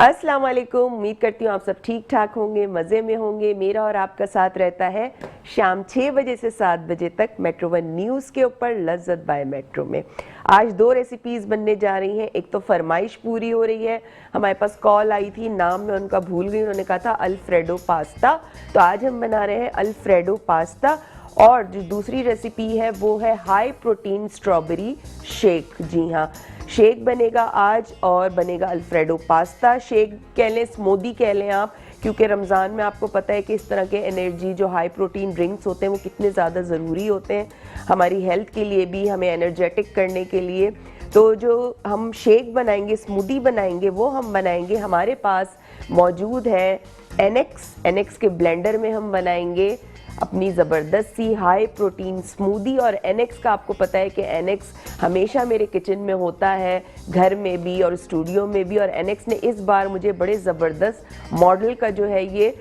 अस्सलाम वालेकुम। उम्मीद करती हूँ आप सब ठीक ठाक होंगे, मज़े में होंगे। मेरा और आपका साथ रहता है शाम 6 बजे से 7 बजे तक मेट्रो वन न्यूज़ के ऊपर लज्जत बाय मेट्रो में। आज 2 रेसिपीज़ बनने जा रही हैं। एक तो फरमाइश पूरी हो रही है, हमारे पास कॉल आई थी, नाम मैं उनका भूल गई, उन्होंने कहा था अल्फ्रेडो पास्ता, तो आज हम बना रहे हैं अल्फ्रेडो पास्ता। और जो दूसरी रेसिपी है वो है हाई प्रोटीन स्ट्रॉबेरी शेक। जी हाँ, शेक बनेगा आज और बनेगा अल्फ्रेडो पास्ता। शेक कह लें, स्मूदी कह लें आप, क्योंकि रमज़ान में आपको पता है कि इस तरह के एनर्जी जो हाई प्रोटीन ड्रिंक्स होते हैं वो कितने ज़्यादा ज़रूरी होते हैं हमारी हेल्थ के लिए भी, हमें एनर्जेटिक करने के लिए। तो जो हम शेक बनाएंगे, स्मूदी बनाएंगे, वो हम बनाएंगे, हमारे पास मौजूद है एनेक्स के ब्लेंडर में हम बनाएंगे अपनी ज़बरदस्त सी हाई प्रोटीन स्मूदी। और एनेक्स का आपको पता है कि एनेक्स हमेशा मेरे किचन में होता है, घर में भी और स्टूडियो में भी। और एनेक्स ने इस बार मुझे बड़े ज़बरदस्त मॉडल का जो है ये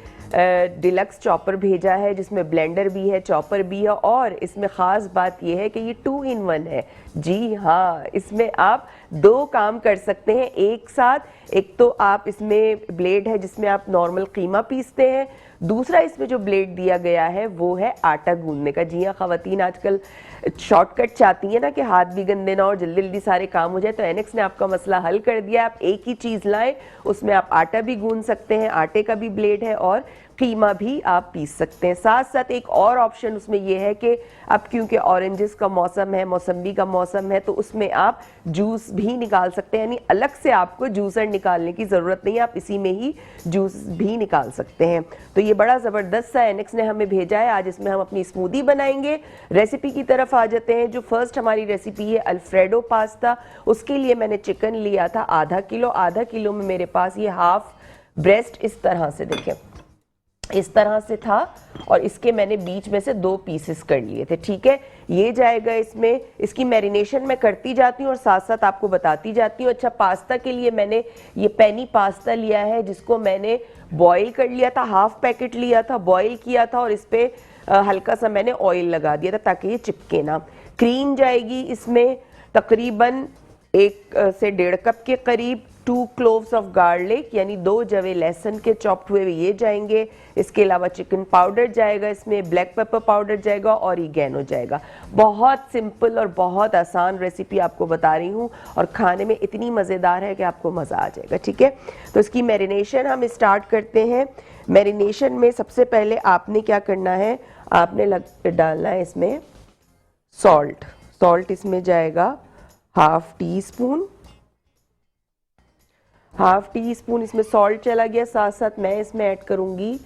डिलक्स चॉपर भेजा है, जिसमें ब्लेंडर भी है, चॉपर भी है। और इसमें ख़ास बात यह है कि ये 2 in 1 है। जी हाँ, इसमें आप 2 काम कर सकते हैं एक साथ। एक तो आप इसमें ब्लेड है जिसमें आप नॉर्मल कीमा पीसते हैं, दूसरा इसमें जो ब्लेड दिया गया है वो है आटा गूंदने का। जी हाँ, ख़वातीन आजकल शॉर्टकट चाहती हैं ना कि हाथ भी गंदे ना और जल्दी जल्दी सारे काम हो जाए, तो एनेक्स ने आपका मसला हल कर दिया। आप एक ही चीज़ लाएं, उसमें आप आटा भी गूंद सकते हैं, आटे का भी ब्लेड है और कीमा भी आप पीस सकते हैं। साथ साथ एक और ऑप्शन उसमें यह है कि अब क्योंकि ऑरेंजेस का मौसम है, मौसम्बी का मौसम है, तो उसमें आप जूस भी निकाल सकते हैं, यानी अलग से आपको जूसर निकालने की ज़रूरत नहीं है, आप इसी में ही जूस भी निकाल सकते हैं। तो ये बड़ा ज़बरदस्त सा एनेक्स ने हमें भेजा है। आज इसमें हम अपनी स्मूदी बनाएंगे। रेसिपी की तरफ आ जाते हैं। जो फर्स्ट हमारी रेसिपी है अल्फ्रेडो पास्ता, उसके लिए मैंने चिकन लिया था आधा किलो। आधा किलो में मेरे पास ये हाफ ब्रेस्ट इस तरह से, देखें इस तरह से था, और इसके मैंने बीच में से 2 पीसेस कर लिए थे। ठीक है, ये जाएगा इसमें। इसकी मैरिनेशन मैं करती जाती हूँ और साथ साथ आपको बताती जाती हूँ। अच्छा, पास्ता के लिए मैंने ये पेनी पास्ता लिया है, जिसको मैंने बॉईल कर लिया था, हाफ पैकेट लिया था, बॉईल किया था, और इस पर हल्का सा मैंने ऑयल लगा दिया था ताकि ये चिपके ना। क्रीम जाएगी इसमें तकरीबन 1 से 1.5 कप के करीब। 2 क्लोव्स ऑफ गार्लिक यानी 2 जवे लहसुन के चॉप्ड हुए ये जाएंगे। इसके अलावा चिकन पाउडर जाएगा इसमें, ब्लैक पेपर पाउडर जाएगा और ऑरिगेनो जाएगा। बहुत सिंपल और बहुत आसान रेसिपी आपको बता रही हूँ, और खाने में इतनी मज़ेदार है कि आपको मज़ा आ जाएगा। ठीक है, तो इसकी मैरिनेशन हम स्टार्ट करते हैं। मैरिनेशन में सबसे पहले आपने क्या करना है, आपने डालना है इसमें सॉल्ट। सॉल्ट इसमें जाएगा half tea spoon. Half tea spoon इसमें सॉल्ट चला गया। साथ साथ मैं इसमें ऐड करूंगी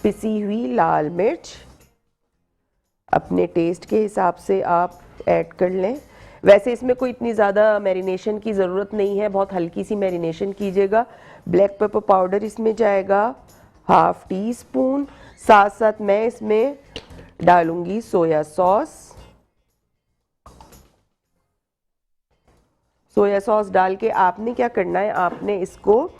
पिसी हुई लाल मिर्च। अपने टेस्ट के हिसाब से आप ऐड कर लें। वैसे इसमें कोई इतनी ज़्यादा मैरिनेशन की ज़रूरत नहीं है, बहुत हल्की सी मैरिनेशन कीजिएगा। ब्लैक पेपर पाउडर इसमें जाएगा हाफ टी स्पून। साथ साथ मैं इसमें डालूंगी सोया सॉस। सोया सॉस डाल के आपने क्या करना है, आपने इसको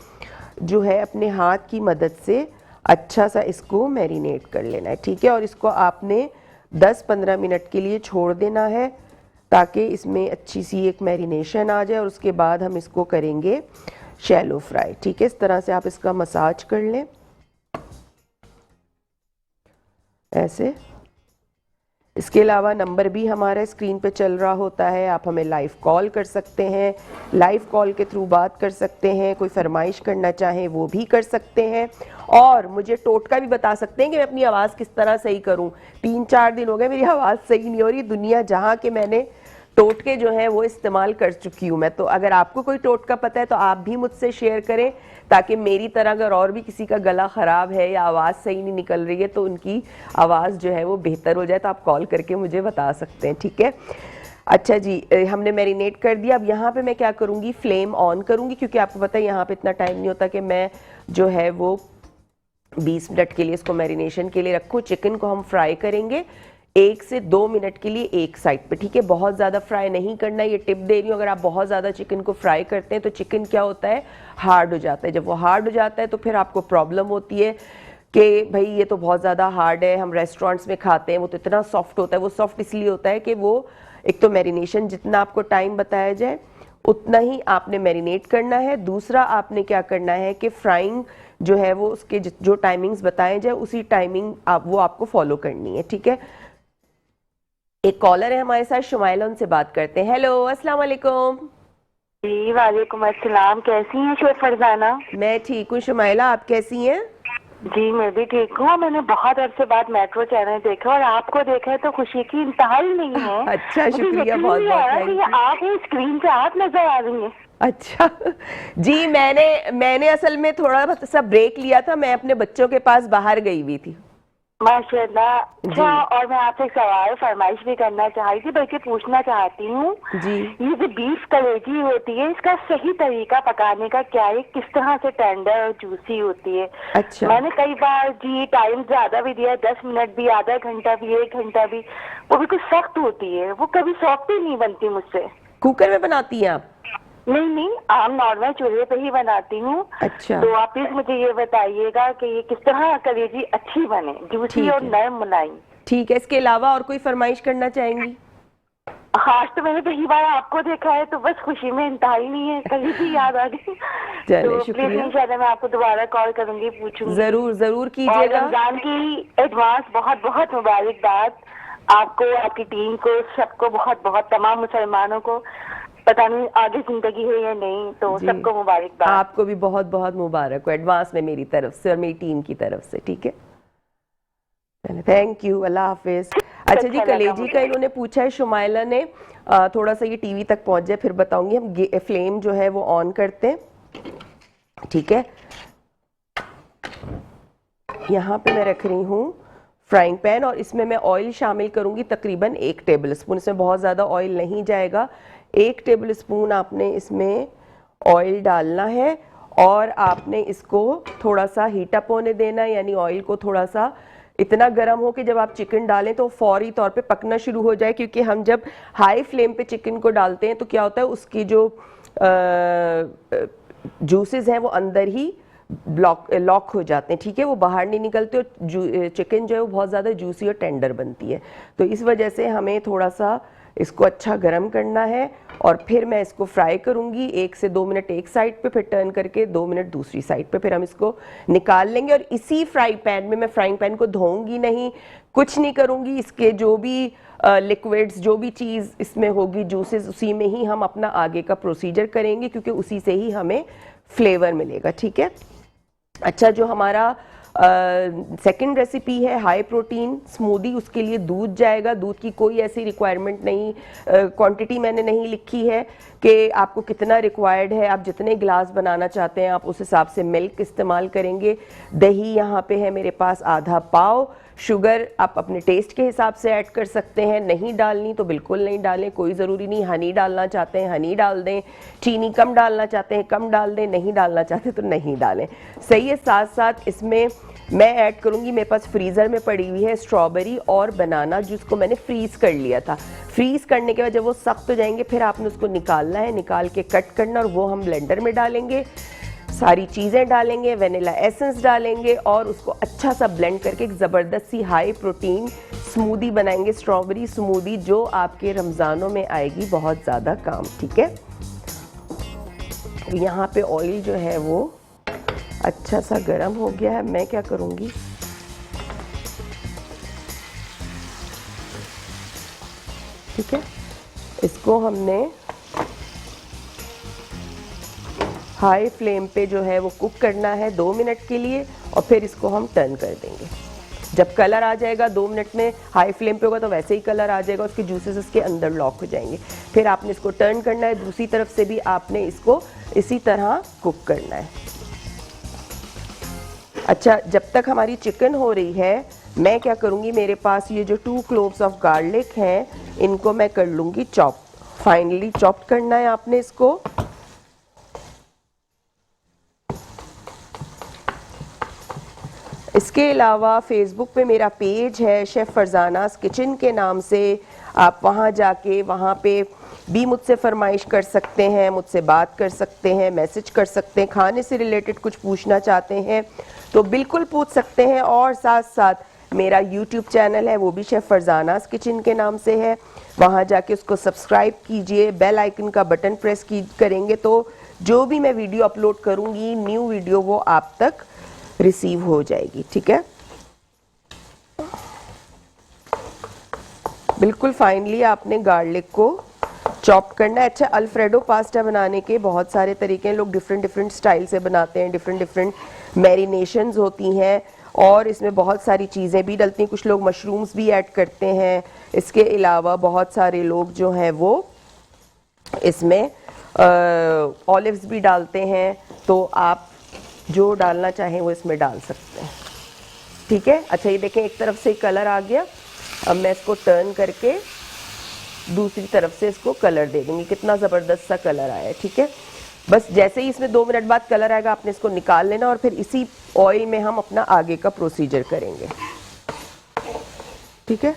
जो है अपने हाथ की मदद से अच्छा सा इसको मैरिनेट कर लेना है। ठीक है, और इसको आपने 10-15 मिनट के लिए छोड़ देना है ताकि इसमें अच्छी सी एक मैरिनेशन आ जाए, और उसके बाद हम इसको करेंगे शैलो फ्राई। ठीक है, इस तरह से आप इसका मसाज कर लें ऐसे। इसके अलावा नंबर भी हमारा स्क्रीन पे चल रहा होता है, आप हमें लाइव कॉल कर सकते हैं, लाइव कॉल के थ्रू बात कर सकते हैं, कोई फरमाइश करना चाहें वो भी कर सकते हैं, और मुझे टोटका भी बता सकते हैं कि मैं अपनी आवाज़ किस तरह सही करूं। 3-4 दिन हो गए मेरी आवाज़ सही नहीं हो रही। दुनिया जहां के मैंने टोटके जो हैं वो इस्तेमाल कर चुकी हूँ मैं। तो अगर आपको कोई टोटका पता है तो आप भी मुझसे शेयर करें, ताकि मेरी तरह अगर और भी किसी का गला ख़राब है या आवाज़ सही नहीं निकल रही है तो उनकी आवाज़ जो है वो बेहतर हो जाए, तो आप कॉल करके मुझे बता सकते हैं। ठीक है, अच्छा जी, हमने मैरिनेट कर दिया। अब यहाँ पे मैं क्या करूँगी, फ्लेम ऑन करूँगी, क्योंकि आपको पता है यहाँ पे इतना टाइम नहीं होता कि मैं जो है वो 20 मिनट के लिए इसको मैरिनेशन के लिए रखूँ। चिकन को हम फ्राई करेंगे 1 से 2 मिनट के लिए एक साइड पे। ठीक है, बहुत ज़्यादा फ्राई नहीं करना, ये टिप दे रही हूँ। अगर आप बहुत ज़्यादा चिकन को फ्राई करते हैं तो चिकन क्या होता है, हार्ड हो जाता है। जब वो हार्ड हो जाता है तो फिर आपको प्रॉब्लम होती है कि भाई ये तो बहुत ज़्यादा हार्ड है। हम रेस्टोरेंट्स में खाते हैं वो तो इतना सॉफ्ट होता है। वो सॉफ्ट इसलिए होता है कि वो एक तो मैरिनेशन जितना आपको टाइम बताया जाए उतना ही आपने मैरिनेट करना है। दूसरा आपने क्या करना है कि फ्राइंग जो है वो उसके जो टाइमिंग्स बताए जाए उसी टाइमिंग वो आपको फॉलो करनी है, ठीक है। एक कॉलर है हमारे साथ, शुमाइला, उनसे बात करते हैं। हेलो, अस्सलाम वालेकुम। जी वालेकुम अस्सलाम, कैसी हैं शेफ फरजाना? मैं ठीक हूँ शुमाइला, आप कैसी हैं? जी मैं भी ठीक हूँ। मैंने बहुत अरसे बाद मेट्रो चैनल देखा और आपको देखा है तो खुशी की इंतहा ही नहीं है। अच्छा, मुझे शुक्रिया, यकीन बहुत नहीं बहुत आ रहा कि थैंक ये यू। आप ही स्क्रीन पे आप नजर आ रही हैं। अच्छा जी, मैंने असल में थोड़ा सा ब्रेक लिया था, मैं अपने बच्चों के पास बाहर गई हुई थी। माशाल्लाह। जी अच्छा, और मैं आपसे एक सवाल फरमाइश भी करना चाही थी, बल्कि पूछना चाहती हूँ। जी। ये जो बीफ कलेजी होती है, इसका सही तरीका पकाने का क्या है? किस तरह से टेंडर और जूसी होती है? अच्छा, मैंने कई बार जी टाइम ज्यादा भी दिया, 10 मिनट भी, आधा घंटा भी, 1 घंटा भी, वो बिल्कुल सख्त होती है, वो कभी सॉफ्ट ही नहीं बनती मुझसे। कुकर में बनाती हैं आप? नहीं नहीं, आम नॉर्मल चूल्हे पे ही बनाती हूँ। अच्छा, तो आप प्लीज मुझे ये बताइएगा कि ये किस तरह कलेजी अच्छी बने, जूसी ठीक और है, नरम मुलायम। ठीक है। इसके अलावा और कोई फरमाइश करना चाहेंगी? आज तो मैंने पहली बार आपको देखा है तो बस खुशी में इंतहा ही नहीं है, कलेजी याद आ गई। चले, तो प्लीज शुक्रिया। इंशाल्लाह मैं आपको दोबारा कॉल करूंगी, पूछूंगी। जरूर जरूर और कीजिएगा। रमजान की एडवांस बहुत बहुत मुबारकबाद आपको, आपकी टीम को, सबको बहुत बहुत, तमाम मुसलमानों को। पता नहीं आगे जिंदगी है या नहीं, तो जी, सबको मुबारकबाद। आपको भी बहुत बहुत मुबारक हो एडवांस में मेरी तरफ से और मेरी टीम की तरफ से, ठीक है। चले, थैंक यू, अल्लाह हाफिज। अच्छा जी, अच्छा लगा कलेजी मुझे। का इन्होंने पूछा है शुमाइला ने, थोड़ा सा ये टीवी तक पहुंच जाए फिर बताऊंगी। हम फ्लेम जो है वो ऑन करते हैं, ठीक है। यहाँ पे मैं रख रही हूँ फ्राइंग पैन और इसमें मैं ऑयल शामिल करूँगी तकरीबन 1 टेबल स्पून। इसमें बहुत ज़्यादा ऑयल नहीं जाएगा, 1 टेबल स्पून आपने इसमें ऑयल डालना है और आपने इसको थोड़ा सा हीट अप होने देना है, यानी ऑयल को थोड़ा सा इतना गर्म हो कि जब आप चिकन डालें तो फौरी तौर पे पकना शुरू हो जाए, क्योंकि हम जब हाई फ्लेम पे चिकन को डालते हैं तो क्या होता है, उसकी जो जूसेस हैं वो अंदर ही लॉक हो जाते हैं, ठीक है, वो बाहर नहीं निकलते और चिकन जो है वो बहुत ज़्यादा जूसी और टेंडर बनती है। तो इस वजह से हमें थोड़ा सा इसको अच्छा गरम करना है और फिर मैं इसको फ्राई करूंगी 1 से 2 मिनट एक साइड पे, फिर टर्न करके 2 मिनट दूसरी साइड पे, फिर हम इसको निकाल लेंगे। और इसी फ्राई पैन में, मैं फ्राइंग पैन को धोऊंगी नहीं, कुछ नहीं करूंगी, इसके जो भी लिक्विड्स, जो भी चीज़ इसमें होगी, जूसेस, उसी में ही हम अपना आगे का प्रोसीजर करेंगे, क्योंकि उसी से ही हमें फ्लेवर मिलेगा, ठीक है। अच्छा, जो हमारा सेकंड रेसिपी है हाई प्रोटीन स्मूदी, उसके लिए दूध जाएगा। दूध की कोई ऐसी रिक्वायरमेंट नहीं, क्वांटिटी मैंने नहीं लिखी है कि आपको कितना रिक्वायर्ड है, आप जितने गिलास बनाना चाहते हैं आप उस हिसाब से मिल्क इस्तेमाल करेंगे। दही यहाँ पे है मेरे पास आधा पाव। शुगर आप अपने टेस्ट के हिसाब से ऐड कर सकते हैं, नहीं डालनी तो बिल्कुल नहीं डालें, कोई ज़रूरी नहीं। हनी डालना चाहते हैं हनी डाल दें, चीनी कम डालना चाहते हैं कम डाल दें, नहीं डालना चाहते तो नहीं डालें, सही है। साथ साथ इसमें मैं ऐड करूँगी, मेरे पास फ्रीज़र में पड़ी हुई है स्ट्रॉबेरी और बनाना, जिसको मैंने फ्रीज़ कर लिया था। फ्रीज़ करने के बाद जब वो सख्त हो जाएंगे फिर आपने उसको निकालना है, निकाल के कट करना और वो हम ब्लेंडर में डालेंगे, सारी चीज़ें डालेंगे, वेनिला एसेंस डालेंगे और उसको अच्छा सा ब्लेंड करके एक ज़बरदस्त सी हाई प्रोटीन स्मूदी बनाएंगे, स्ट्रॉबेरी स्मूदी, जो आपके रमज़ानों में आएगी बहुत ज़्यादा काम, ठीक है। यहाँ पे ऑयल जो है वो अच्छा सा गर्म हो गया है। मैं क्या करूँगी, ठीक है, इसको हमने हाई फ्लेम पे जो है वो कुक करना है 2 मिनट के लिए और फिर इसको हम टर्न कर देंगे। जब कलर आ जाएगा 2 मिनट में, हाई फ्लेम पे होगा तो वैसे ही कलर आ जाएगा, उसके जूसेस इसके अंदर लॉक हो जाएंगे। फिर आपने इसको टर्न करना है, दूसरी तरफ से भी आपने इसको इसी तरह कुक करना है। अच्छा, जब तक हमारी चिकन हो रही है मैं क्या करूँगी, मेरे पास ये जो 2 क्लोव्स ऑफ गार्लिक हैं इनको मैं कर लूँगी चॉप, फाइनली चॉप करना है आपने इसको। इसके अलावा फेसबुक पे मेरा पेज है शेफ़ फरजानास किचन के नाम से, आप वहाँ जाके वहाँ पे भी मुझसे फरमाइश कर सकते हैं, मुझसे बात कर सकते हैं, मैसेज कर सकते हैं, खाने से रिलेटेड कुछ पूछना चाहते हैं तो बिल्कुल पूछ सकते हैं। और साथ साथ मेरा यूट्यूब चैनल है वो भी शेफ़ फरजानास किचन के नाम से है, वहाँ जाके उसको सब्सक्राइब कीजिए, बेल आइकन का बटन प्रेस करेंगे तो जो भी मैं वीडियो अपलोड करूँगी न्यू वीडियो वो आप तक रिसीव हो जाएगी। ठीक है, बिल्कुल फाइनली आपने गार्लिक को चॉप करना है। अच्छा, अल्फ्रेडो पास्ता बनाने के बहुत सारे तरीके हैं, लोग डिफरेंट डिफरेंट स्टाइल से बनाते हैं, डिफरेंट डिफरेंट मैरिनेशंस होती हैं और इसमें बहुत सारी चीज़ें भी डलती हैं, कुछ लोग मशरूम्स भी ऐड करते हैं। इसके अलावा बहुत सारे लोग जो हैं वो इसमें ऑलिव्स भी डालते हैं, तो आप जो डालना चाहें वो इसमें डाल सकते हैं। ठीक है, अच्छा ये देखें एक तरफ से कलर आ गया, अब मैं इसको टर्न करके दूसरी तरफ से इसको कलर दे दूंगी, कितना ज़बरदस्त सा कलर आया है। ठीक है, बस जैसे ही इसमें 2 मिनट बाद कलर आएगा आपने इसको निकाल लेना और फिर इसी ऑयल में हम अपना आगे का प्रोसीजर करेंगे। ठीक है,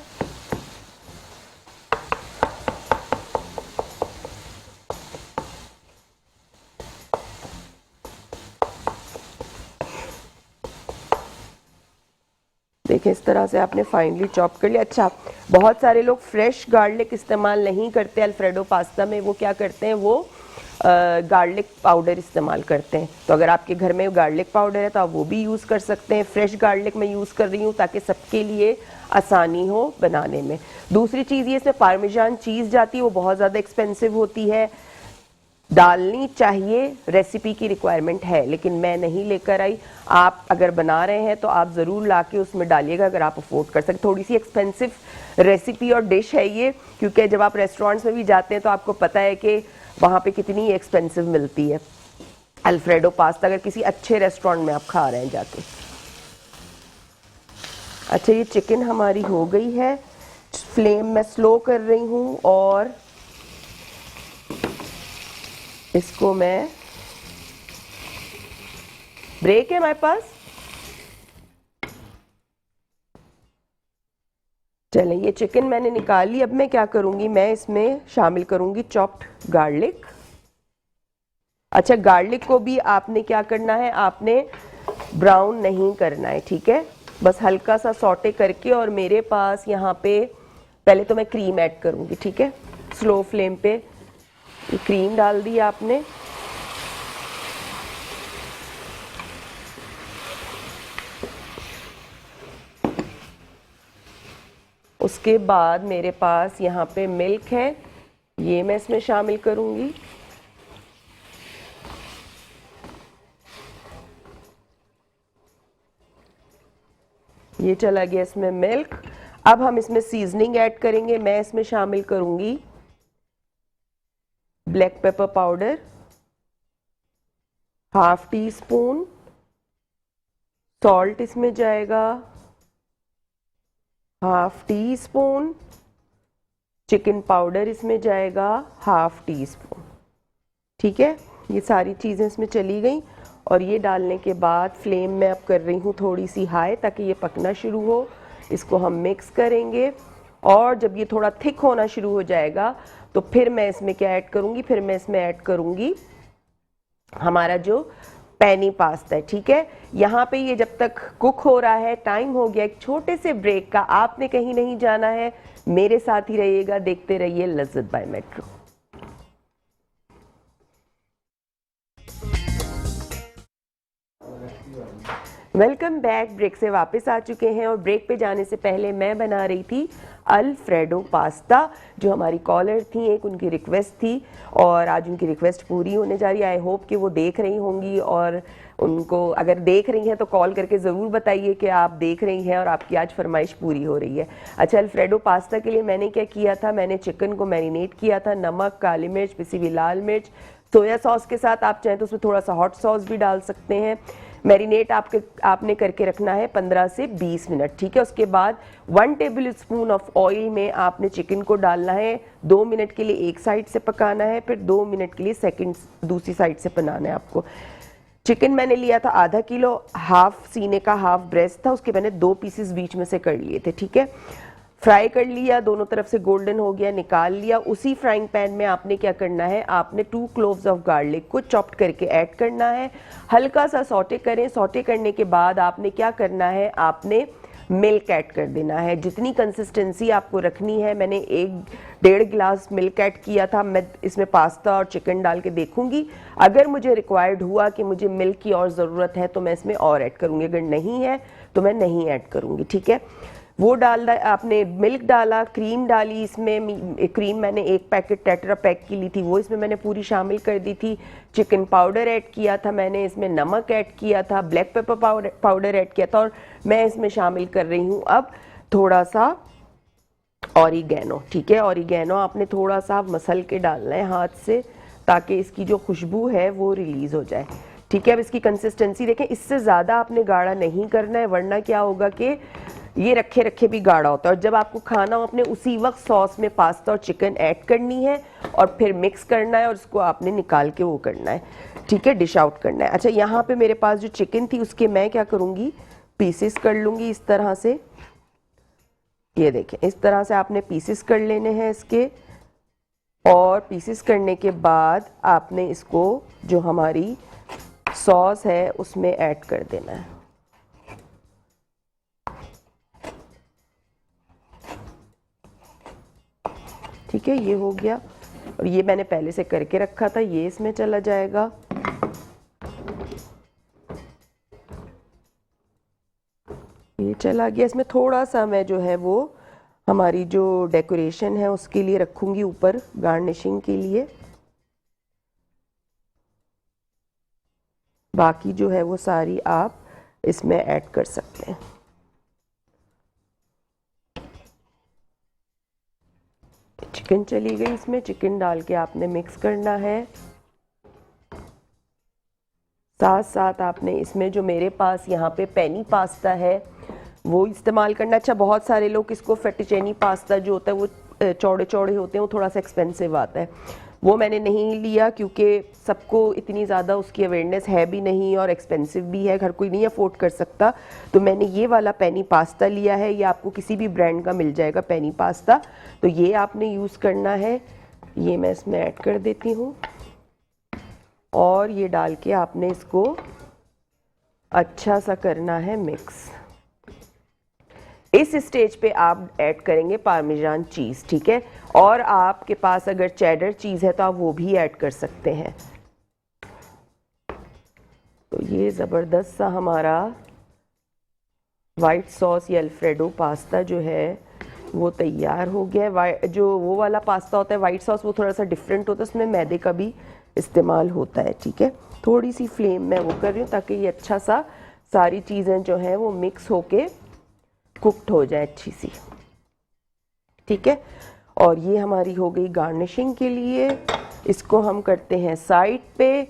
देखिए इस तरह से आपने फाइनली चॉप कर लिया। अच्छा, बहुत सारे लोग फ्रेश गार्लिक इस्तेमाल नहीं करते अल्फ्रेडो पास्ता में, वो क्या करते हैं वो गार्लिक पाउडर इस्तेमाल करते हैं। तो अगर आपके घर में गार्लिक पाउडर है तो आप वो भी यूज़ कर सकते हैं। फ्रेश गार्लिक मैं यूज़ कर रही हूँ ताकि सबके लिए आसानी हो बनाने में। दूसरी चीज़ ये इसमें पार्मेजान चीज़ जाती है, वो बहुत ज़्यादा एक्सपेंसिव होती है, डालनी चाहिए, रेसिपी की रिक्वायरमेंट है, लेकिन मैं नहीं लेकर आई। आप अगर बना रहे हैं तो आप ज़रूर ला के उसमें डालिएगा अगर आप अफोर्ड कर सकते। थोड़ी सी एक्सपेंसिव रेसिपी और डिश है ये, क्योंकि जब आप रेस्टोरेंट्स में भी जाते हैं तो आपको पता है कि वहाँ पे कितनी एक्सपेंसिव मिलती है अल्फ्रेडो पास्ता, अगर किसी अच्छे रेस्टोरेंट में आप खा रहे हैं जाके। अच्छा, ये चिकन हमारी हो गई है, फ्लेम मैं स्लो कर रही हूँ और इसको मैं, ब्रेक है हमारे पास, चलें ये चिकन मैंने निकाल ली। अब मैं क्या करूंगी, मैं इसमें शामिल करूंगी चॉप्ड गार्लिक। अच्छा, गार्लिक को भी आपने क्या करना है, आपने ब्राउन नहीं करना है। ठीक है, बस हल्का सा सॉटे करके, और मेरे पास यहाँ पे पहले तो मैं क्रीम ऐड करूंगी। ठीक है, स्लो फ्लेम पे ये क्रीम डाल दी आपने। उसके बाद मेरे पास यहाँ पे मिल्क है, ये मैं इसमें शामिल करूंगी। ये चला गया इसमें मिल्क। अब हम इसमें सीजनिंग ऐड करेंगे। मैं इसमें शामिल करूंगी black pepper powder ½ teaspoon, salt इसमें जाएगा ½ टीस्पून, चिकन पाउडर इसमें जाएगा ½ टीस्पून। ठीक है, ये सारी चीज़ें इसमें चली गई और ये डालने के बाद फ्लेम में अब कर रही हूँ थोड़ी सी हाई ताकि ये पकना शुरू हो। इसको हम मिक्स करेंगे और जब ये थोड़ा थिक होना शुरू हो जाएगा तो फिर मैं इसमें क्या ऐड करूँगी, फिर मैं इसमें ऐड करूँगी हमारा जो पेनी पास्ता है। ठीक है, यहाँ पे ये जब तक कुक हो रहा है, टाइम हो गया एक छोटे से ब्रेक का। आपने कहीं नहीं जाना है, मेरे साथ ही रहिएगा, देखते रहिए Lazzat by Metro. Welcome back, break से वापस आ चुके हैं और ब्रेक पे जाने से पहले मैं बना रही थी अल्फ्रेडो पास्ता। जो हमारी कॉलर थी एक, उनकी रिक्वेस्ट थी और आज उनकी रिक्वेस्ट पूरी होने जा रही है। आई होप कि वो देख रही होंगी और उनको अगर देख रही हैं तो कॉल करके ज़रूर बताइए कि आप देख रही हैं और आपकी आज फरमाइश पूरी हो रही है। अच्छा, अल्फ्रेडो पास्ता के लिए मैंने क्या किया था, मैंने चिकन को मैरिनेट किया था, नमक, काली मिर्च, पिसी हुई लाल मिर्च, सोया सॉस के साथ, आप चाहें तो उसमें थोड़ा सा हॉट सॉस भी डाल सकते हैं। मैरिनेट आपने करके रखना है 15 से 20 मिनट। ठीक है, उसके बाद 1 टेबल स्पून ऑफ ऑयल में आपने चिकन को डालना है। 2 मिनट के लिए एक साइड से पकाना है, फिर 2 मिनट के लिए दूसरी साइड से बनाना है आपको। चिकन मैंने लिया था ½ किलो, हाफ सीने का हाफ ब्रेस्ट था, उसके मैंने 2 पीसेस बीच में से कर लिए थे। ठीक है, फ्राई कर लिया, दोनों तरफ से गोल्डन हो गया, निकाल लिया। उसी फ्राइंग पैन में आपने क्या करना है, आपने 2 क्लोव्स ऑफ गार्लिक को चॉप्ड करके ऐड करना है। हल्का सा सॉटे करें। सॉटे करने के बाद आपने क्या करना है, आपने मिल्क ऐड कर देना है। जितनी कंसिस्टेंसी आपको रखनी है, मैंने 1-1.5 गिलास मिल्क ऐड किया था। मैं इसमें पास्ता और चिकन डाल के देखूंगी, अगर मुझे रिक्वायर्ड हुआ कि मुझे मिल्क की और ज़रूरत है तो मैं इसमें और ऐड करूँगी, अगर नहीं है तो मैं नहीं ऐड करूँगी। ठीक है, वो डाल आपने मिल्क डाला, क्रीम डाली इसमें। क्रीम मैंने 1 पैकेट टेट्रा पैक की ली थी, वो इसमें मैंने पूरी शामिल कर दी थी। चिकन पाउडर ऐड किया था मैंने, इसमें नमक ऐड किया था, ब्लैक पेपर पाउडर ऐड किया था, और मैं इसमें शामिल कर रही हूँ अब थोड़ा सा ऑरिगेनो। ठीक है, ऑरिगेनो आपने थोड़ा सा मसल के डालना है हाथ से, ताकि इसकी जो खुशबू है वो रिलीज़ हो जाए। ठीक है, अब इसकी कंसिस्टेंसी देखें, इससे ज़्यादा आपने गाढ़ा नहीं करना है, वरना क्या होगा कि ये रखे रखे भी गाढ़ा होता है, और जब आपको खाना हो आपने उसी वक्त सॉस में पास्ता और चिकन ऐड करनी है और फिर मिक्स करना है, और उसको आपने निकाल के वो करना है। ठीक है, डिश आउट करना है। अच्छा, यहाँ पे मेरे पास जो चिकन थी उसके मैं क्या करूँगी, पीसेस कर लूँगी इस तरह से। ये देखें, इस तरह से आपने पीसेस कर लेने हैं इसके, और पीसेस करने के बाद आपने इसको जो हमारी सॉस है उसमें ऐड कर देना है। ठीक है, ये हो गया, और ये मैंने पहले से करके रखा था, ये इसमें चला जाएगा। ये चला गया। इसमें थोड़ा सा मैं जो है वो हमारी जो डेकोरेशन है उसके लिए रखूंगी ऊपर, गार्निशिंग के लिए। बाकी जो है वो सारी आप इसमें ऐड कर सकते हैं। चिकन चली गई इसमें, चिकन डाल के आपने मिक्स करना है। साथ साथ आपने इसमें जो मेरे पास यहाँ पे पेनी पास्ता है वो इस्तेमाल करना। अच्छा, बहुत सारे लोग इसको फेटिचेनी पास्ता जो होता है वो चौड़े चौड़े होते हैं, वो थोड़ा सा एक्सपेंसिव आता है, वो मैंने नहीं लिया क्योंकि सबको इतनी ज़्यादा उसकी अवेयरनेस है भी नहीं और एक्सपेंसिव भी है, हर कोई नहीं अफोर्ड कर सकता। तो मैंने ये वाला पेनी पास्ता लिया है, ये आपको किसी भी ब्रांड का मिल जाएगा पेनी पास्ता, तो ये आपने यूज़ करना है। ये मैं इसमें ऐड कर देती हूँ, और ये डाल के आपने इसको अच्छा सा करना है मिक्स। इस स्टेज पे आप ऐड करेंगे पार्मेजान चीज़। ठीक है, और आपके पास अगर चेडर चीज़ है तो आप वो भी ऐड कर सकते हैं। तो ये ज़बरदस्त सा हमारा वाइट सॉस या अल्फ्रेडो पास्ता जो है वो तैयार हो गया है। जो वो वाला पास्ता होता है वाइट सॉस, वो थोड़ा सा डिफरेंट होता है, उसमें मैदे का भी इस्तेमाल होता है। ठीक है, थोड़ी सी फ्लेम में वो कर रही हूँ ताकि ये अच्छा सा सारी चीज़ें जो हैं वो मिक्स होके कुक्ड हो जाए अच्छी सी। ठीक है, और ये हमारी हो गई गार्निशिंग के लिए। इसको हम करते हैं साइड पे,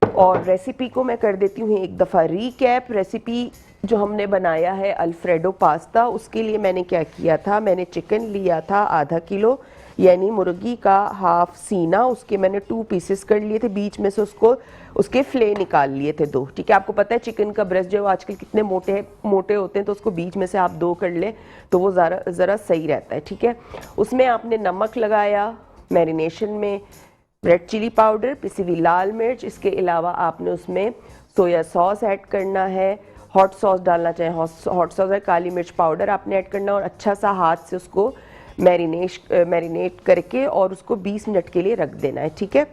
और रेसिपी को मैं कर देती हूँ एक दफ़ा रीकैप। रेसिपी जो हमने बनाया है अल्फ्रेडो पास्ता, उसके लिए मैंने क्या किया था, मैंने चिकन लिया था आधा किलो, यानी मुर्गी का हाफ सीना, उसके मैंने 2 पीसेस कर लिए थे, बीच में से उसके फ्ले निकाल लिए थे 2। ठीक है, आपको पता है चिकन का ब्रेस्ट जो आजकल कितने मोटे होते हैं, तो उसको बीच में से आप 2 कर लें तो वो ज़रा सही रहता है। ठीक है, उसमें आपने नमक लगाया मैरिनेशन में, रेड चिली पाउडर, पिसी हुई लाल मिर्च, इसके अलावा आपने उसमें सोया सॉस ऐड करना है, हॉट सॉस डालना चाहें हॉट सॉस है, काली मिर्च पाउडर आपने ऐड करना, और अच्छा सा हाथ से उसको मैरिनेट करके और उसको 20 मिनट के लिए रख देना है। ठीक है,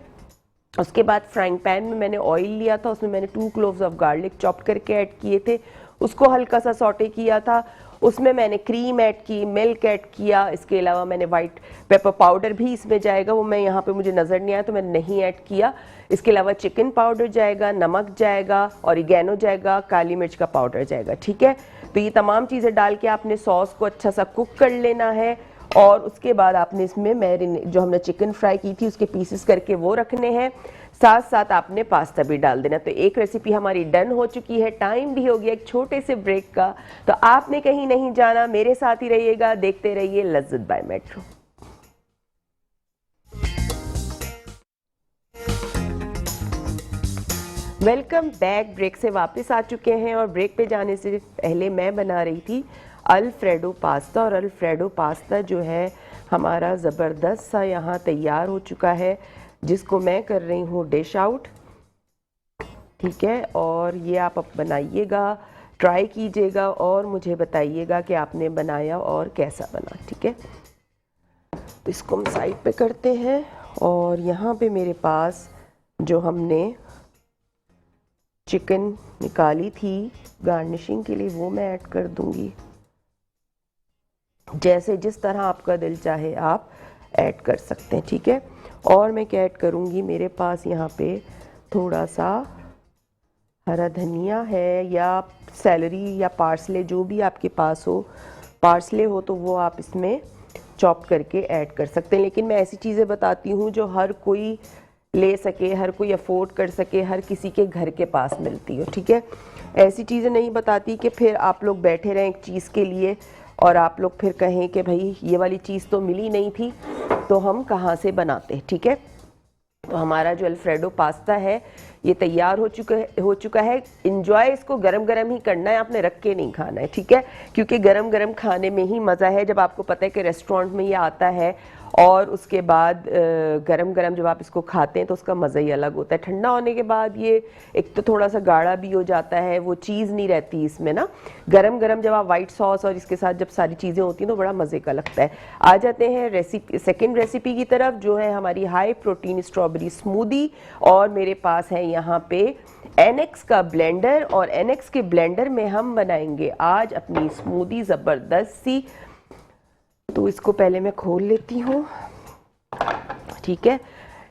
उसके बाद फ्राइंग पैन में मैंने ऑयल लिया था, उसमें मैंने 2 क्लोव्स ऑफ गार्लिक चॉप करके ऐड किए थे, उसको हल्का सा सॉटे किया था। उसमें मैंने क्रीम ऐड की, मिल्क ऐड किया, इसके अलावा मैंने वाइट पेपर पाउडर भी इसमें जाएगा, वो मैं यहाँ पे मुझे नज़र नहीं आया तो मैंने नहीं ऐड किया। इसके अलावा चिकन पाउडर जाएगा, नमक जाएगा, ऑरिगेनो जाएगा, काली मिर्च का पाउडर जाएगा। ठीक है, तो ये तमाम चीज़ें डाल के आपने सॉस को अच्छा सा कुक कर लेना है, और उसके बाद आपने इसमें जो हमने चिकन फ्राई की थी उसके पीसेस करके वो रखने हैं, साथ साथ आपने पास्ता भी डाल देना। तो एक रेसिपी हमारी डन हो चुकी है, टाइम भी हो गया एक छोटे से ब्रेक का, तो आपने कहीं नहीं जाना, मेरे साथ ही रहिएगा, देखते रहिए Lazzat by Metro. Welcome back, break से वापस आ चुके हैं, और ब्रेक पे जाने से पहले मैं बना रही थी अल्फ्रेडो पास्ता, और अल्फ्रेडो पास्ता जो है हमारा ज़बरदस्त सा यहाँ तैयार हो चुका है, जिसको मैं कर रही हूँ डिश आउट। ठीक है, और ये आप अब बनाइएगा, ट्राई कीजिएगा और मुझे बताइएगा कि आपने बनाया और कैसा बना। ठीक है, तो इसको हम साइड पे करते हैं। और यहाँ पे मेरे पास जो हमने चिकन निकाली थी गार्निशिंग के लिए वो मैं ऐड कर दूंगी। जैसे जिस तरह आपका दिल चाहे आप ऐड कर सकते हैं। ठीक है, और मैं क्या ऐड करूँगी, मेरे पास यहाँ पे थोड़ा सा हरा धनिया है या सेलरी या पार्सले, जो भी आपके पास हो। पार्सले हो तो वो आप इसमें चॉप करके ऐड कर सकते हैं, लेकिन मैं ऐसी चीज़ें बताती हूँ जो हर कोई ले सके, हर कोई अफोर्ड कर सके, हर किसी के घर के पास मिलती हो। ठीक है, ऐसी चीज़ें नहीं बताती कि फिर आप लोग बैठे रहें एक चीज़ के लिए और आप लोग फिर कहें कि भाई ये वाली चीज़ तो मिली नहीं थी तो हम कहाँ से बनाते। ठीक है, तो हमारा जो अल्फ्रेडो पास्ता है ये तैयार हो चुका है। इंजॉय इसको गरम गरम ही करना है, आपने रख के नहीं खाना है। ठीक है, क्योंकि गरम गरम खाने में ही मज़ा है। जब आपको पता है कि रेस्टोरेंट में ये आता है और उसके बाद गरम गरम जब आप इसको खाते हैं तो उसका मज़ा ही अलग होता है। ठंडा होने के बाद ये एक तो थोड़ा सा गाढ़ा भी हो जाता है, वो चीज़ नहीं रहती इसमें ना। गरम गरम जब आप वाइट सॉस और इसके साथ जब सारी चीज़ें होती हैं तो बड़ा मज़े का लगता है। आ जाते हैं रेसिपी, सेकेंड रेसिपी की तरफ, जो है हमारी हाई प्रोटीन स्ट्रॉबेरी स्मूदी। और मेरे पास है यहाँ पे एनेक्स का ब्लेंडर, और एनेक्स के ब्लेंडर में हम बनाएंगे आज अपनी स्मूदी ज़बरदस्त सी। तो इसको पहले मैं खोल लेती हूँ। ठीक है,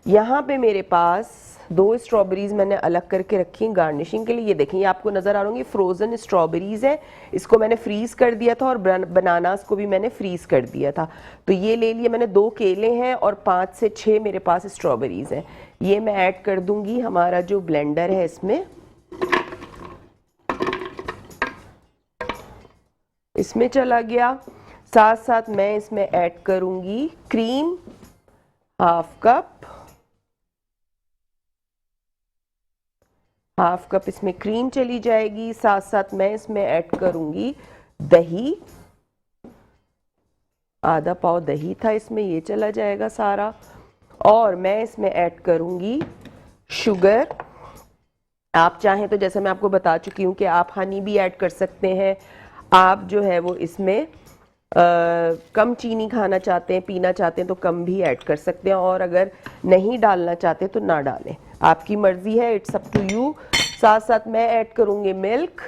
यहाँ पे मेरे पास 2 स्ट्रॉबेरीज मैंने अलग करके रखी हैं गार्निशिंग के लिए। ये देखिए, ये आपको नज़र आ रही होंगी, फ्रोज़न स्ट्रॉबेरीज है। इसको मैंने फ्रीज़ कर दिया था और बनानास को भी मैंने फ्रीज़ कर दिया था। तो ये ले लिए मैंने, 2 केले हैं और 5 से 6 मेरे पास स्ट्रॉबेरीज हैं। ये मैं ऐड कर दूंगी हमारा जो ब्लेंडर है इसमें। इसमें चला गया। साथ साथ मैं इसमें ऐड करूंगी क्रीम, हाफ कप इसमें क्रीम चली जाएगी। साथ साथ मैं इसमें ऐड करूंगी दही, आधा पाव दही था इसमें, ये चला जाएगा सारा। और मैं इसमें ऐड करूंगी शुगर। आप चाहें तो जैसे मैं आपको बता चुकी हूँ कि आप हनी भी ऐड कर सकते हैं। आप जो है वो इसमें कम चीनी खाना चाहते हैं, पीना चाहते हैं तो कम भी ऐड कर सकते हैं, और अगर नहीं डालना चाहते तो ना डालें, आपकी मर्जी है, इट्स अप टू यू। साथ साथ मैं ऐड करूंगी मिल्क,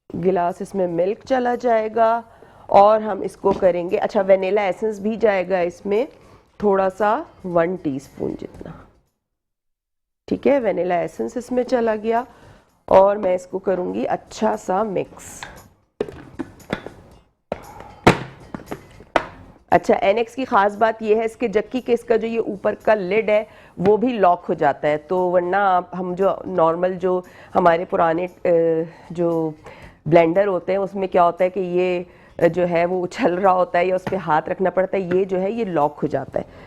गिलास इसमें मिल्क चला जाएगा। और हम इसको करेंगे, अच्छा वेनिला एसेंस भी जाएगा इसमें, थोड़ा सा 1 टीस्पून जितना। ठीक है, वेनिला एसेंस इसमें चला गया और मैं इसको करूंगी अच्छा सा मिक्स। अच्छा, एनेक्स की खास बात यह है इसके जक्की के, इसका जो ये ऊपर का लिड है वो भी लॉक हो जाता है। तो वरना हम जो नॉर्मल जो हमारे पुराने जो ब्लेंडर होते हैं उसमें क्या होता है कि ये जो है वो उछल रहा होता है या उस पर हाथ रखना पड़ता है, ये जो है ये लॉक हो जाता है।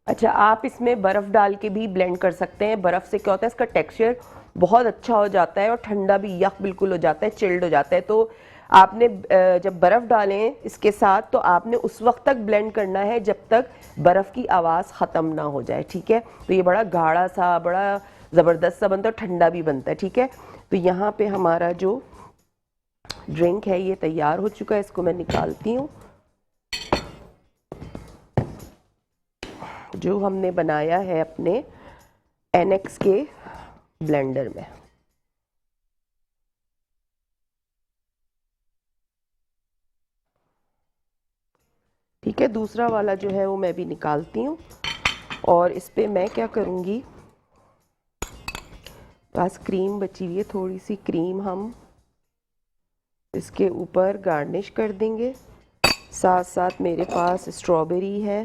अच्छा, आप इसमें बर्फ़ डाल के भी ब्लेंड कर सकते हैं। बर्फ़ से क्या होता है, इसका टेक्सचर बहुत अच्छा हो जाता है और ठंडा भी यक बिल्कुल हो जाता है, चिल्ड हो जाता है। तो आपने जब बर्फ़ डालें इसके साथ तो आपने उस वक्त तक ब्लेंड करना है जब तक बर्फ़ की आवाज़ ख़त्म ना हो जाए। ठीक है, तो ये बड़ा गाढ़ा सा, बड़ा ज़बरदस्त सा बनता है और ठंडा भी बनता है। ठीक है, तो यहाँ पे हमारा जो ड्रिंक है ये तैयार हो चुका है, इसको मैं निकालती हूँ। जो हमने बनाया है अपने एनेक्स के ब्लेंडर में। ठीक है, दूसरा वाला जो है वो मैं भी निकालती हूँ और इस पे मैं क्या करूँगी, बस क्रीम बची हुई है, थोड़ी सी क्रीम हम इसके ऊपर गार्निश कर देंगे। साथ साथ मेरे पास स्ट्रॉबेरी है,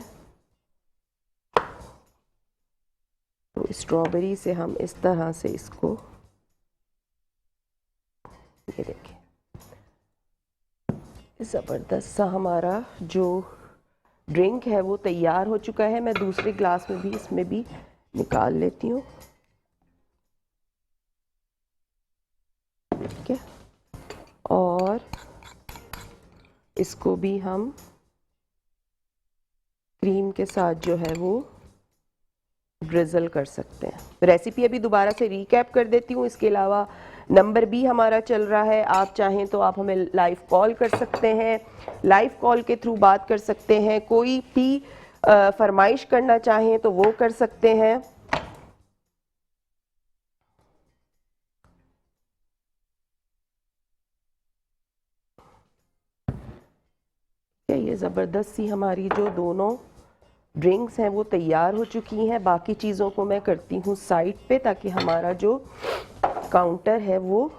तो स्ट्रॉबेरी से हम इस तरह से इसको, ये देखिए ज़बरदस्त सा हमारा जो ड्रिंक है वो तैयार हो चुका है। मैं दूसरे ग्लास में भी इसमें भी निकाल लेती हूँ। ठीक है, और इसको भी हम क्रीम के साथ जो है वो ड्रिजल कर सकते हैं। रेसिपी अभी दोबारा से रिकैप कर देती हूँ। इसके अलावा नंबर भी हमारा चल रहा है, आप चाहें तो आप हमें लाइव कॉल कर सकते हैं, लाइव कॉल के थ्रू बात कर सकते हैं। कोई भी फरमाइश करना चाहें तो वो कर सकते हैं। ये ज़बरदस्त सी हमारी जो दोनों ड्रिंक्स हैं वो तैयार हो चुकी हैं। बाकी चीज़ों को मैं करती हूँ साइड पे, ताकि हमारा जो काउंटर है वो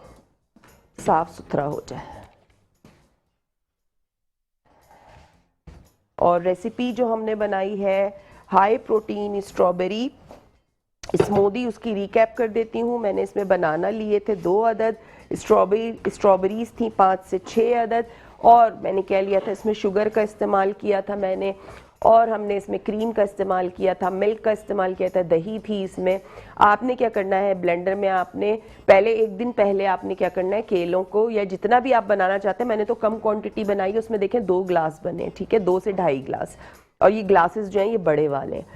साफ सुथरा हो जाए। और रेसिपी जो हमने बनाई है हाई प्रोटीन स्ट्रॉबेरी स्मूदी, उसकी रिकैप कर देती हूँ। मैंने इसमें बनाना लिए थे 2 अदद, स्ट्रॉबेरीज थी 5 से 6 अदद, और मैंने क्या लिया था, इसमें शुगर का इस्तेमाल किया था मैंने, और हमने इसमें क्रीम का इस्तेमाल किया था, मिल्क का इस्तेमाल किया था, दही थी इसमें। आपने क्या करना है, ब्लेंडर में आपने पहले 1 दिन पहले आपने क्या करना है, केलों को या जितना भी आप बनाना चाहते हैं, मैंने तो कम क्वांटिटी बनाई है, उसमें देखें 2 ग्लास बने, ठीक है, 2 से 2.5 ग्लास, और ये ग्लासेस जो हैं ये बड़े वाले हैं।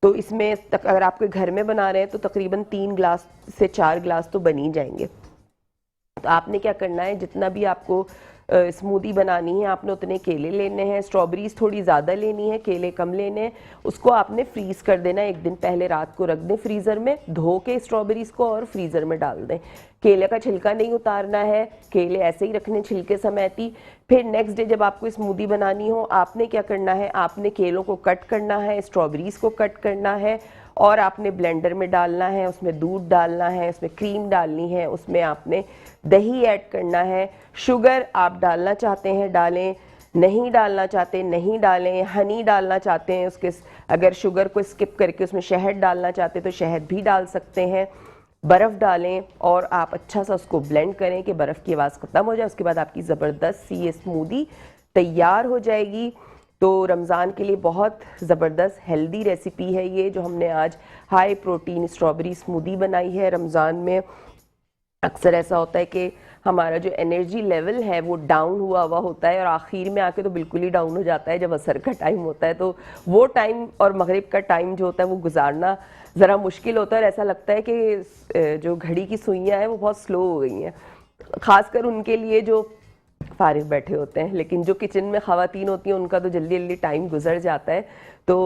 तो इसमें अगर आपके घर में बना रहे हैं तो तकरीबन 3 ग्लास से 4 ग्लास तो बन ही जाएंगे। तो आपने क्या करना है, जितना भी आपको स्मूदी बनानी है आपने उतने केले लेने हैं, स्ट्रॉबेरीज थोड़ी ज़्यादा लेनी है, केले कम लेने हैं। उसको आपने फ्रीज़ कर देना है, 1 दिन पहले रात को रख दें फ्रीज़र में, धो के स्ट्रॉबेरीज को और फ्रीज़र में डाल दें। केले का छिलका नहीं उतारना है, केले ऐसे ही रखने छिलके समेत ही। फिर नेक्स्ट डे जब आपको स्मूदी बनानी हो, आपने क्या करना है, आपने केलों को कट करना है, स्ट्रॉबेरीज को कट करना है, और आपने ब्लेंडर में डालना है, उसमें दूध डालना है, उसमें क्रीम डालनी है, उसमें आपने दही ऐड करना है। शुगर आप डालना चाहते हैं डालें, नहीं डालना चाहते नहीं डालें। हनी डालना चाहते हैं उसके, अगर शुगर को स्किप करके उसमें शहद डालना चाहते हैं तो शहद भी डाल सकते हैं। बर्फ़ डालें और आप अच्छा सा उसको ब्लेंड करें कि बर्फ़ की आवाज़ ख़त्म हो जाए। उसके बाद आपकी ज़बरदस्त सी ये स्मूदी तैयार हो जाएगी। तो रमज़ान के लिए बहुत ज़बरदस्त हेल्दी रेसिपी है ये, जो हमने आज हाई प्रोटीन स्ट्रॉबेरी स्मूदी बनाई है। रमज़ान में अक्सर ऐसा होता है कि हमारा जो एनर्जी लेवल है वो डाउन हुआ हुआ होता है, और आखिर में आके तो बिल्कुल ही डाउन हो जाता है जब असर का टाइम होता है। तो वो टाइम और मगरिब का टाइम जो होता है वो गुजारना ज़रा मुश्किल होता है, और ऐसा लगता है कि जो घड़ी की सुइयाँ हैं वो बहुत स्लो हो गई हैं, ख़ासकर उनके लिए जो फारिग बैठे होते हैं। लेकिन जो किचन में ख़वातीन होती हैं उनका तो जल्दी जल्दी टाइम गुजर जाता है। तो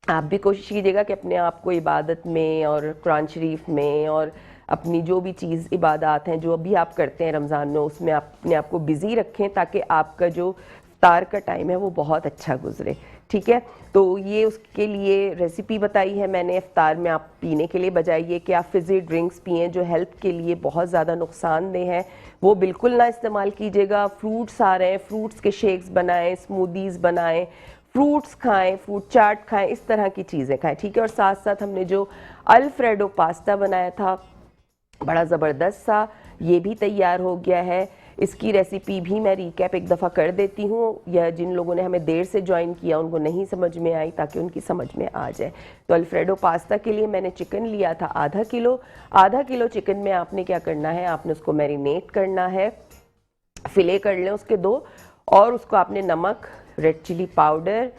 आप भी कोशिश कीजिएगा कि अपने आप को इबादत में और कुरान शरीफ में और अपनी जो भी चीज़ इबादत हैं जो भी आप करते हैं रमज़ान में, उसमें आप अपने आप को बिज़ी रखें, ताकि आपका जो इफ्तार का टाइम है वो बहुत अच्छा गुजरे। ठीक है, तो ये उसके लिए रेसिपी बताई है मैंने। इफ्तार में आप पीने के लिए बजाय ये कि आप फिज़ी ड्रिंक्स पिएँ जो हेल्थ के लिए बहुत ज़्यादा नुकसानदेह हैं, वो बिल्कुल ना इस्तेमाल कीजिएगा। फ्रूट्स आ रहे हैं, फ्रूट्स के शेक्स बनाएं, स्मूदीज़ बनाएं, फ्रूट्स खाएं, फ्रूट चाट खाएं, इस तरह की चीज़ें खाएं। ठीक है, और साथ साथ हमने जो अल्फ्रेडो पास्ता बनाया था बड़ा ज़बरदस्त सा, ये भी तैयार हो गया है। इसकी रेसिपी भी मैं रिकैप एक दफ़ा कर देती हूँ, या जिन लोगों ने हमें देर से ज्वाइन किया उनको नहीं समझ में आई, ताकि उनकी समझ में आ जाए। तो अल्फ्रेडो पास्ता के लिए मैंने चिकन लिया था आधा किलो चिकन में आपने क्या करना है, आपने उसको मैरिनेट करना है, फिले कर लें उसके 2, और उसको आपने नमक, red chilli powder,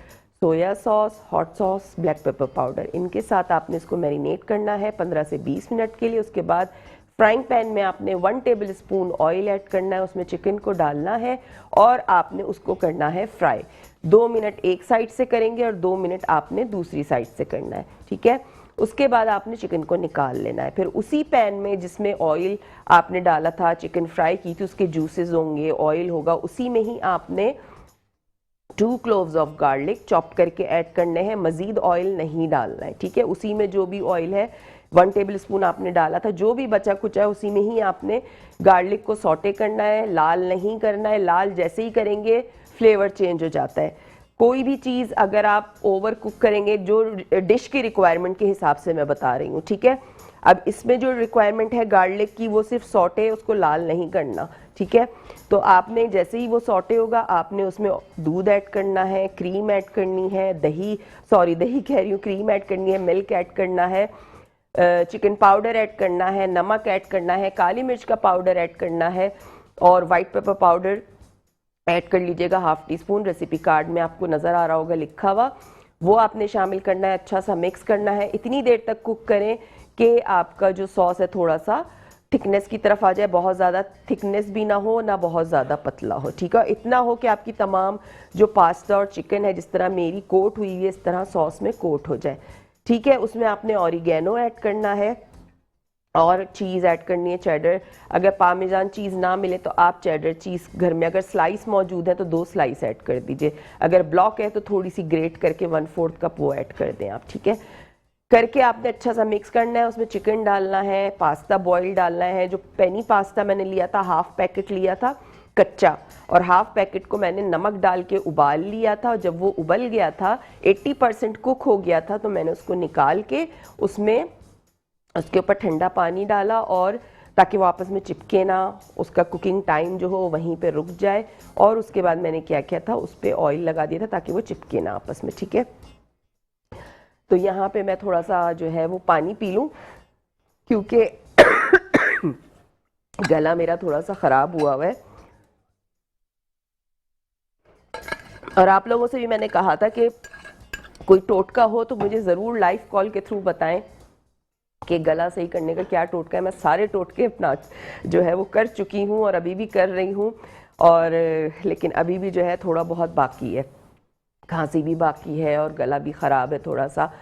soya sauce, hot sauce, black pepper powder, इनके साथ आपने इसको मैरिनेट करना है 15 से 20 मिनट के लिए। उसके बाद फ्राइंग पैन में आपने 1 टेबल स्पून ऑयल ऐड करना है, उसमें चिकन को डालना है और आपने उसको करना है फ्राई। 2 मिनट एक साइड से करेंगे और 2 मिनट आपने दूसरी साइड से करना है। ठीक है, उसके बाद आपने चिकन को निकाल लेना है। फिर उसी पैन में जिसमें ऑयल आपने डाला था, चिकन फ्राई की थी, उसके जूसेस होंगे, ऑयल होगा, उसी में ही आपने 2 क्लोव्स ऑफ गार्लिक चॉप करके ऐड करने हैं। मज़ीद ऑयल नहीं डालना है। ठीक है, उसी में जो भी ऑयल है 1 टेबल स्पून आपने डाला था, जो भी बचा कुछ है उसी में ही आपने गार्लिक को सौटे करना है, लाल नहीं करना है। लाल जैसे ही करेंगे फ्लेवर चेंज हो जाता है। कोई भी चीज़ अगर आप ओवर कुक करेंगे, जो डिश की रिक्वायरमेंट के हिसाब से मैं बता रही हूँ, ठीक है, अब इसमें जो रिक्वायरमेंट है गार्लिक की वो सिर्फ सॉटे, उसको लाल नहीं करना, ठीक है। तो आपने जैसे ही वो सॉटे होगा आपने उसमें दूध ऐड करना है, क्रीम ऐड करनी है, दही कह रही हूँ, क्रीम ऐड करनी है, मिल्क ऐड करना है, चिकन पाउडर ऐड करना है, नमक ऐड करना है, काली मिर्च का पाउडर ऐड करना है और वाइट पेपर पाउडर ऐड कर लीजिएगा half tea spoon. Recipe card में आपको नज़र आ रहा होगा लिखा हुआ, वो आपने शामिल करना है। अच्छा सा मिक्स करना है, इतनी देर तक कुक करें कि आपका जो सॉस है थोड़ा सा थिकनेस की तरफ आ जाए, बहुत ज़्यादा थिकनेस भी ना हो ना बहुत ज़्यादा पतला हो, ठीक है। इतना हो कि आपकी तमाम जो पास्ता और चिकन है जिस तरह मेरी कोट हुई है इस तरह सॉस में कोट हो जाए, ठीक है। उसमें आपने ऑरिगेनो ऐड करना है और चीज़ ऐड करनी है, चेडर। अगर पार्मेजान चीज़ ना मिले तो आप चेडर चीज़ घर में अगर स्लाइस मौजूद है तो 2 स्लाइस ऐड कर दीजिए, अगर ब्लॉक है तो थोड़ी सी ग्रेट करके 1/4 कप वो ऐड कर दें आप, ठीक है। करके आपने अच्छा सा मिक्स करना है, उसमें चिकन डालना है, पास्ता बॉयल डालना है। जो पेनी पास्ता मैंने लिया था, हाफ पैकेट लिया था कच्चा, और हाफ पैकेट को मैंने नमक डाल के उबाल लिया था, और जब वो उबल गया था 80% कुक हो गया था तो मैंने उसको निकाल के उसमें उसके ऊपर ठंडा पानी डाला, और ताकि वो आपस में चिपके ना, उसका कुकिंग टाइम जो हो वहीं पे रुक जाए। और उसके बाद मैंने क्या किया था, उस पर ऑयल लगा दिया था ताकि वो चिपके ना आपस में, ठीक है। तो यहाँ पे मैं थोड़ा सा जो है वो पानी पी लूँ क्योंकि गला मेरा थोड़ा सा ख़राब हुआ है। और आप लोगों से भी मैंने कहा था कि कोई टोटका हो तो मुझे ज़रूर लाइव कॉल के थ्रू बताएं कि गला सही करने का क्या टोटका है। मैं सारे टोटके अपना जो है वो कर चुकी हूँ और अभी भी कर रही हूँ, और लेकिन अभी भी जो है थोड़ा बहुत बाकी है, खांसी भी बाकी है और गला भी ख़राब है थोड़ा सा।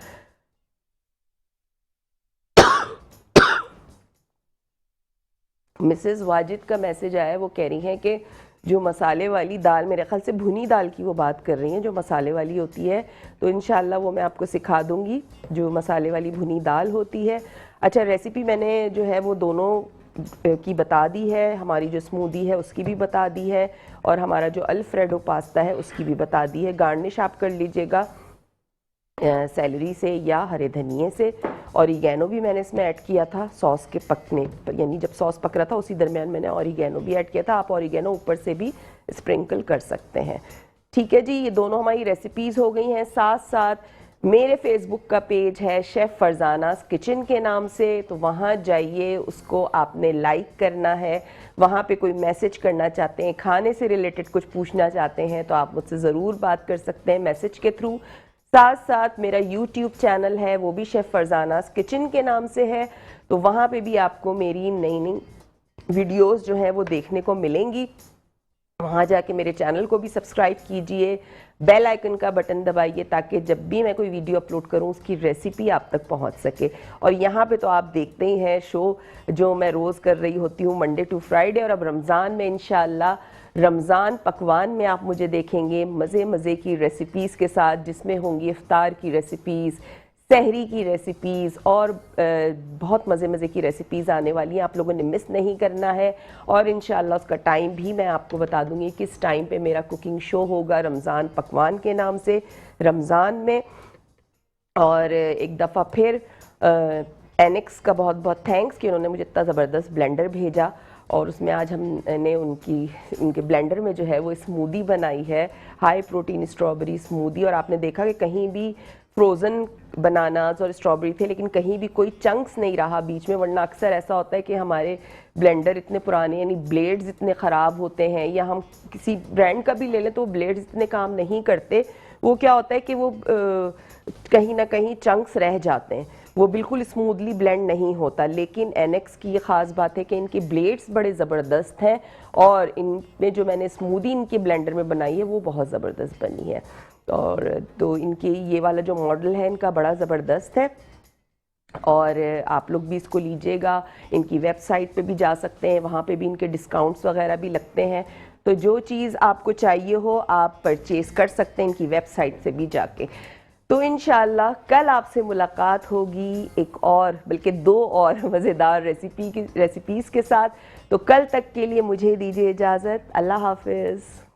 मिसेस वाजिद का मैसेज आया है, वो कह रही हैं कि जो मसाले वाली दाल, मेरे ख्याल से भुनी दाल की वो बात कर रही हैं जो मसाले वाली होती है, तो इंशाल्लाह वो मैं आपको सिखा दूंगी जो मसाले वाली भुनी दाल होती है। अच्छा, रेसिपी मैंने जो है वो दोनों की बता दी है, हमारी जो स्मूदी है उसकी भी बता दी है, और हमारा जो अल्फ्रेडो पास्ता है उसकी भी बता दी है। गार्निश आप कर लीजिएगा सेलरी से या हरे धनिए से। ऑरिगेनो भी मैंने इसमें ऐड किया था सॉस के पकने, यानी जब सॉस पक रहा था उसी दरमियान मैंने ऑरिगेनो भी ऐड किया था। आप ऑरिगेनो ऊपर से भी स्प्रिंकल कर सकते हैं, ठीक है जी। ये दोनों हमारी रेसिपीज़ हो गई हैं। साथ साथ मेरे फेसबुक का पेज है शेफ़ फरजानास किचन के नाम से, तो वहाँ जाइए, उसको आपने लाइक करना है। वहाँ पे कोई मैसेज करना चाहते हैं, खाने से रिलेटेड कुछ पूछना चाहते हैं तो आप मुझसे ज़रूर बात कर सकते हैं मैसेज के थ्रू। साथ साथ मेरा यूट्यूब चैनल है, वो भी शेफ़ फरजानास किचन के नाम से है, तो वहाँ पे भी आपको मेरी नई नई वीडियोस जो हैं वो देखने को मिलेंगी। वहाँ जाके मेरे चैनल को भी सब्सक्राइब कीजिए, बेल आइकन का बटन दबाइए ताकि जब भी मैं कोई वीडियो अपलोड करूँ उसकी रेसिपी आप तक पहुँच सके। और यहाँ पे तो आप देखते ही हैं शो जो मैं रोज़ कर रही होती हूँ मंडे टू फ्राइडे, और अब रमज़ान में इंशाअल्लाह रमज़ान पकवान में आप मुझे देखेंगे मज़े मज़े की रेसिपीज़ के साथ, जिसमें होंगी इफ्तार की रेसिपीज़, सहरी की रेसिपीज़ और बहुत मज़े मज़े की रेसिपीज़ आने वाली हैं। आप लोगों ने मिस नहीं करना है, और इंशाअल्लाह उसका टाइम भी मैं आपको बता दूंगी किस टाइम पे मेरा कुकिंग शो होगा रमज़ान पकवान के नाम से रमज़ान में। और एक दफ़ा फिर एनेक्स का बहुत बहुत थैंक्स कि उन्होंने मुझे इतना ज़बरदस्त ब्लेंडर भेजा, और उसमें आज हमने उनके ब्लेंडर में जो है वो स्मूदी बनाई है, हाई प्रोटीन स्ट्रॉबेरी स्मूदी। और आपने देखा कि कहीं भी फ्रोज़न बनानास और स्ट्रॉबेरी थे, लेकिन कहीं भी कोई चंक्स नहीं रहा बीच में, वरना अक्सर ऐसा होता है कि हमारे ब्लेंडर इतने पुराने यानी ब्लेड्स इतने ख़राब होते हैं, या हम किसी ब्रांड का भी ले लें तो ब्लेड्स इतने काम नहीं करते। वो क्या होता है कि वो कहीं ना कहीं चंक्स रह जाते हैं, वो बिल्कुल स्मूथली ब्लेंड नहीं होता। लेकिन एनेक्स की ये ख़ास बात है कि इनके ब्लेड्स बड़े ज़बरदस्त हैं, और इनमें जो मैंने स्मूदी इनके ब्लेंडर में बनाई है वो बहुत ज़बरदस्त बनी है। और तो इनके ये वाला जो मॉडल है इनका बड़ा ज़बरदस्त है, और आप लोग भी इसको लीजिएगा। इनकी वेबसाइट पे भी जा सकते हैं, वहाँ पे भी इनके डिस्काउंट्स वगैरह भी लगते हैं, तो जो चीज़ आपको चाहिए हो आप परचेज़ कर सकते हैं इनकी वेबसाइट से भी जाके। तो इंशाल्लाह कल आपसे मुलाकात होगी एक और, बल्कि 2 और मज़ेदार रेसिपीज़ के साथ। तो कल तक के लिए मुझे दीजिए इजाज़त। अल्लाह हाफ़िज़।